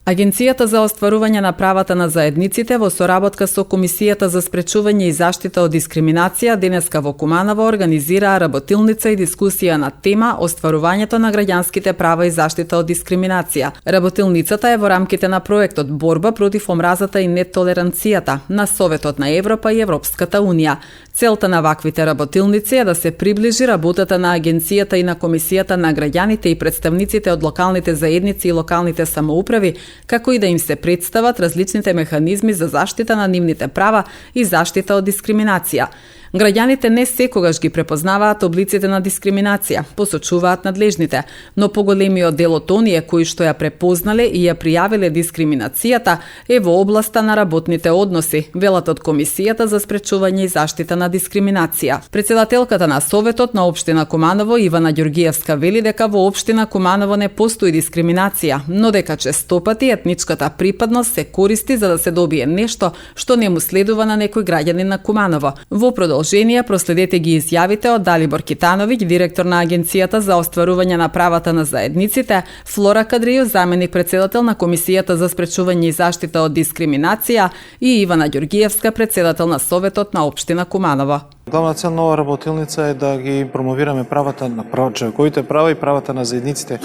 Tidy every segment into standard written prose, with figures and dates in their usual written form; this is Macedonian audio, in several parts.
Агенцијата за остварување на правата на заедниците во соработка со Комисијата за спречување и заштита од дискриминација денеска во Куманово организираа работилница и дискусија на тема остварувањето на граѓанските права и заштита од дискриминација. Работилницата е во рамките на проектот Борба против омразата и нетолеранцијата на Советот на Европа и Европската Унија. Целта на ваквите работилници е да се приближи работата на агенцијата и на Комисијата на граѓаните и представниците од локалните заедници и локалните самоуправи, како и да им се представат различните механизми за заштита на нивните права и заштита од дискриминација. Граѓаните не секогаш ги препознаваат облиците на дискриминација, посочуваат надлежните, но поголемиот дел од оние кои што ја препознале и ја пријавиле дискриминацијата е во областа на работните односи, велат од Комисијата за спречување и заштита на дискриминација. Председателката на Советот на општина Куманово Ивана Ѓоргиевска вели дека во општина Куманово не постои дискриминација, но дека честопати етничката припадност се користи за да се добие нешто што не му следува на некој граѓанин на Куманово. Во продолжение проследете ги изјавите од Далибор Китановиќ, директор на Агенцијата за остварување на правата на заедниците, Флора Кадрију, заменик председател на Комисијата за спречување и заштита од дискриминација и Ивана Ѓоргиевска, председател на Советот на општина Куманово. Главна цел на оваа работилница е да ги промовираме правата на човековите права и правата на заедниците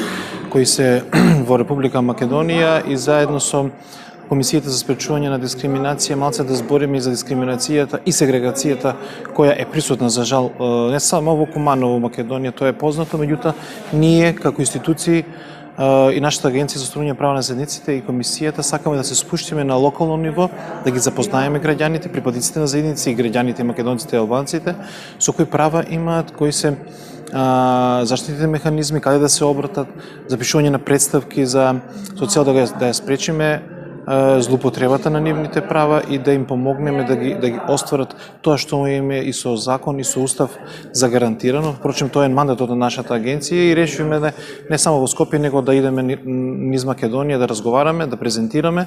кои се во Република Македонија и заедно со Комисијата за спречување на дискриминација малце да збориме и за дискриминацијата и сегрегацијата која е присутна за жал не само во Куманово, Македонија, тоа е познато, меѓутоа ние како институции и нашата агенција за остварување права на заедниците и комисијата сакаме да се спуштиме на локално ниво, да ги запознаеме граѓаните, припадниците на заедници и граѓаните, македонците и албанците, со кои права имаат, кои се заштитните механизми, каде да се обратат, запишување на представки со цел да ја спречиме злоупотребата на нивните права и да им помогнеме да ги остварат тоа што им е и со закон и со устав загарантирано. Впрочем, тоа е мандатот на нашата агенција и решивме не само во Скопје, него да идеме низ Македонија, да разговараме, да презентираме,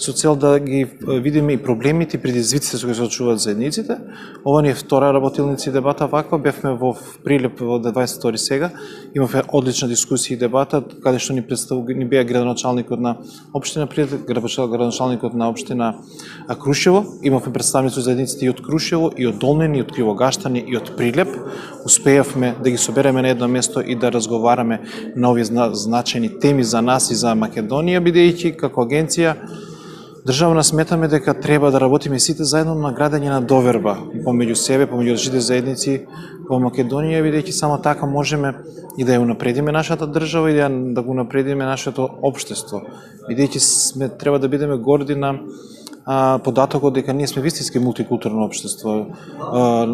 со цел да ги видиме и проблемите и предизвиците со кои се соочуваат заедниците. Ова ни е втора работилница и дебата ваква. Бевме во Прилеп во 22 сега. Имавме одлична дискусија и дебата, каде што ни беа градоначалникот на општина Прилеп, градоначалникот на општина Крушево. Имавме представници заедниците и од Крушево, и од Долнин, и од Кривогаштани, и од Прилеп. Успеавме да ги собереме на едно место и да разговараме на овие значајни теми за нас и за Македонија, бидејќи како агенција државна сметаме дека треба да работиме сите заедно на градење на доверба помеѓу себе, помеѓу различните заедници во Македонија, бидејќи само така можеме и да ја унапредиме нашата држава и да го унапредиме нашето општество. Бидејќи треба да бидеме горди на податокот дека ние сме вистински мултикултурно општество.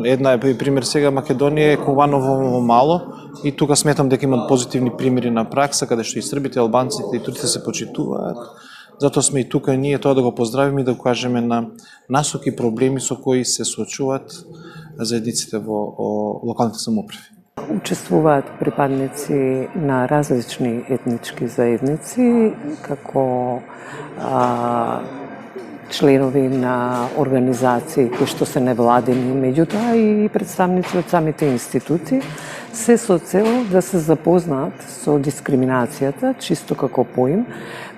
Една пример сега Македонија е Куманово мало и тука сметам дека имат позитивни примери на пракса каде што и србите, албанците и турците се почитуваат. Затоа сме и тука ние тоа да го поздравиме и да кажеме на насоки проблеми со кои се соочуваат заедниците во локалните самоуправи. Учествуваат припадници на различни етнички заедници како членови на организации кои што се невладини, меѓутоа и представници од самите институции, се со цел да се запознаат со дискриминацијата, чисто како поим,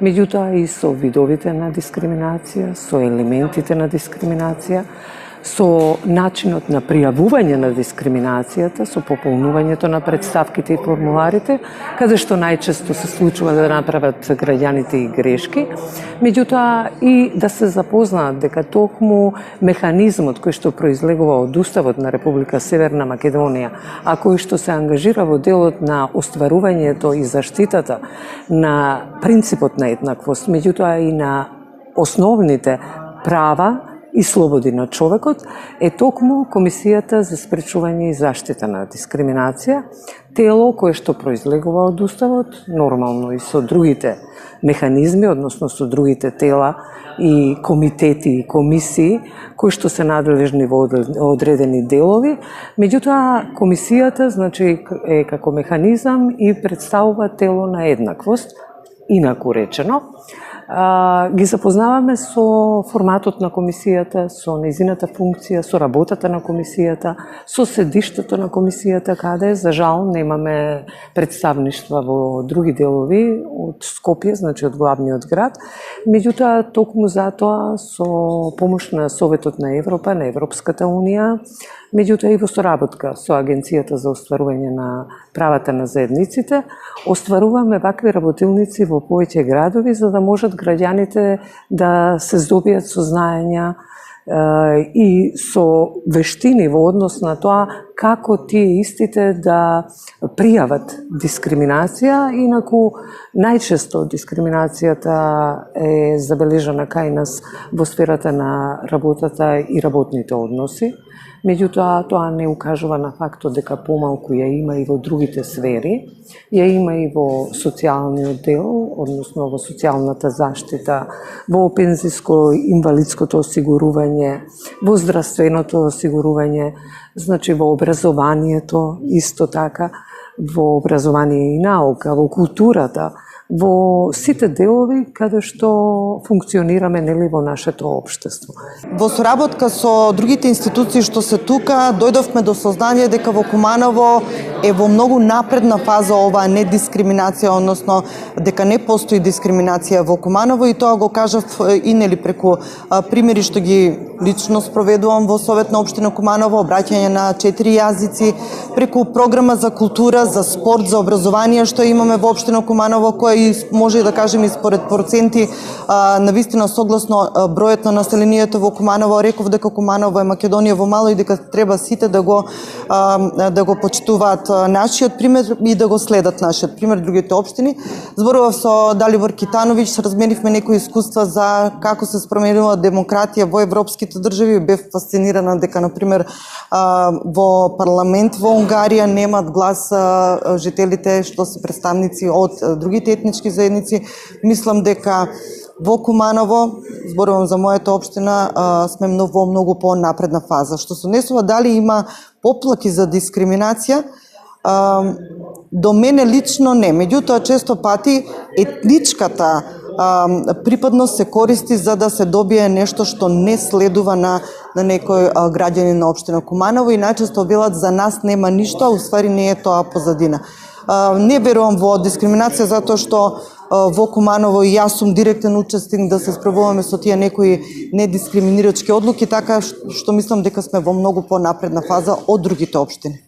меѓутоа и со видовите на дискриминација, со елементите на дискриминација, со начинот на пријавување на дискриминацијата, со пополнувањето на представките и формуларите, каде што најчесто се случува да направат граѓаните и грешки, меѓутоа и да се запознаат дека токму механизмот кој што произлегува од Уставот на Република Северна Македонија, а кој што се ангажира во делот на остварувањето и заштитата на принципот на еднаквост, меѓутоа и на основните права и слободи на човекот, е токму Комисијата за спречување и заштита на дискриминација, тело кое што произлегува од Уставот, нормално и со другите механизми, односно со другите тела и комитети и комисии, кои што се надлежни во одредени делови. Меѓутоа, Комисијата, значи, е како механизам и представува тело на еднаквост, инаку речено, Ги запознаваме со форматот на комисијата, со нејзината функција, со работата на комисијата, со седиштето на комисијата, каде, за жал, немаме представништва во други делови од Скопје, значи од главниот град. Меѓутоа, токму затоа, со помош на Советот на Европа, на Европската Унија, меѓутоа и во соработка со Агенцијата за остварување на правата на заедниците, остваруваме вакви работилници во повеќе градови, за да можат граѓаните да се здобијат со знаења и со вештини во однос на тоа како тие истите да пријават дискриминација, инаку најчесто дискриминацијата е забележана кај нас во сферата на работата и работните односи. Меѓутоа, тоа не укажува на фактот дека помалку ја има и во другите сфери, ја има и во социјалниот дел, односно во социјалната заштита, во пензиско-инвалидското осигурување, во здравственото осигурување, значи во образованието, исто така, во образование и наука, во културата, во сите делови каде што функционираме нели во нашето општество. Во соработка со другите институции што се тука, дојдовме до сознание дека во Куманово е во многу напредна фаза оваа недискриминација, односно дека не постои дискриминација во Куманово, и тоа го кажав и нели преку примери што ги лично спроведувам во Совет на општина Куманово, обраќање на 4 јазици, преку програма за култура, за спорт, за образование што имаме во општина Куманово, која и може да кажеме и според проценти, навистина согласно бројот на населението во Куманово, реков дека Куманово е Македонија во мало и дека треба сите да го почитуваат нашиот пример и да го следат нашиот пример другите општини. Зборував со Далибор Китановиќ, разменивме некои искуства за како се променила демократија во европските држави. Бев фасцинирана дека на пример во парламент во Унгарија немаат глас жителите што се представници од другите етнички заедници. Мислам дека во Куманово, зборувам за мојата општина, сме во многу по-напредна фаза. Што се однесува дали има поплаки за дискриминација, до мене лично не. Меѓутоа, често пати етничката припадност се користи за да се добие нешто што не следува на некој граѓанин на општина Куманово, и најчесто велат за нас нема ништо, а уствари не е тоа позадина. Не верувам во дискриминација затоа што во Куманово и јас сум директен учесник да се справуваме со тие некои недискриминирачки одлуки, така што мислам дека сме во многу понапредна фаза од другите општини.